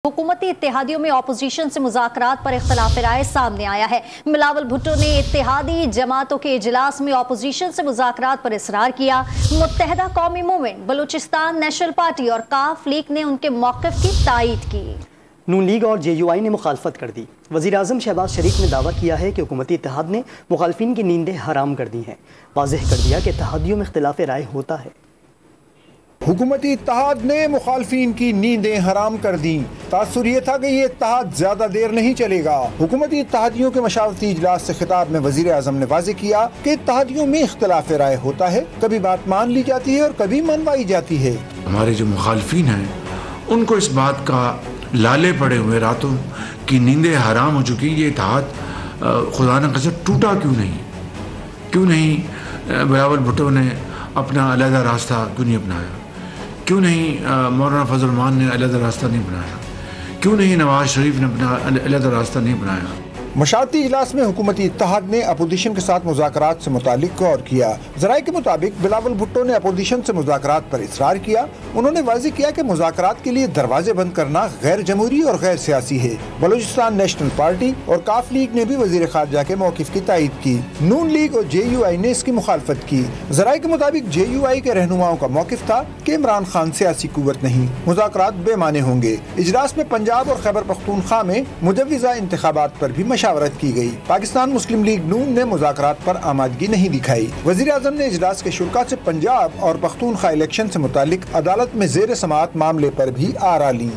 हुकूमती इत्तेहादियों में अपोजिशन से मुज़ाकरात पर इख्तलाफ राय सामने आया है। बिलावल भुट्टो ने इत्तेहादी जमातों के इजलास में अपोजिशन से मुज़ाकरात पर इसरार किया। मुत्तहदा कौमी मूवमेंट, बलूचिस्तान नेशनल पार्टी और काफ लीग ने उनके मौक़िफ़ की तायीद की। नून लीग और JUI ने मुखालफत कर दी। वज़ीर-ए-आज़म शहबाज शरीफ ने दावा किया है कि हुकूमती इत्तेहाद ने मुखालफिन की नींदें हराम कर दी हैं। वाज़ेह कर दिया कि इत्तेहादियों में इख्तिलाफ राय होता है। हुकूमती इत्तेहाद ने मुखालफिन की नींदें हराम कर दी। तासुर ये था कि ये इत्तेहाद ज्यादा देर नहीं चलेगा। हुकूमती इत्तेहादियों के मशावरती इजलास से खिताब में वज़ीर-ए-आज़म ने वाज़ेह किया कि इत्तेहादियों में इख्तिलाफ राय होता है, कभी बात मान ली जाती है और कभी मनवाई जाती है। हमारे जो मुखालफिन हैं उनको इस बात का लाले पड़े हुए, रातों की नींदें हराम हो चुकी। ये इत्तेहाद खुदा न कसम टूटा क्यों नहीं बिलावल भुट्टो ने अपना अलग रास्ता क्यों नहीं अपनाया? क्यों नहीं मौलाना फजल रहमान ने अलग रास्ता नहीं बनाया? क्यों नहीं नवाज शरीफ ने अपना अलग रास्ता नहीं बनाया? मशावरती इजलास में हुकूमती इत्तेहाद ने अपोजिशन के साथ मुज़ाकरात से मुतालिक गौर किया। ज़राए के मुताबिक बिलावल भुट्टो ने अपोजिशन से मुज़ाकरात पर इसरार किया। उन्होंने वाज़ेह किया कि मुज़ाकरात के लिए दरवाजे बंद करना गैर जमहूरी और गैर सियासी है। बलूचिस्तान नेशनल पार्टी और काफ लीग ने भी वज़ीर ख़ारजा के मौक़िफ़ की तायीद की। नून लीग और JUI ने इसकी मुखालफत की। ज़राए के मुताबिक JUI के रहनुमाओं का मौक़िफ़ था कि इमरान खान सियासी कुव्वत नहीं, मुज़ाकरात बेमाने होंगे। इजलास में पंजाब और खैबर पख्तूनख्वा में मुजव्विज़ा इंतखाबात पर भी मशावरत की गई। पाकिस्तान मुस्लिम लीग नून ने मुज़ाकरात पर आमादगी नहीं दिखाई। वज़ीर-ए-आज़म ने इजलास के शुरका से पंजाब और पख्तूनख्वा इलेक्शन से मुतालिक अदालत में ज़ेर समाअत मामले पर भी आरा ली।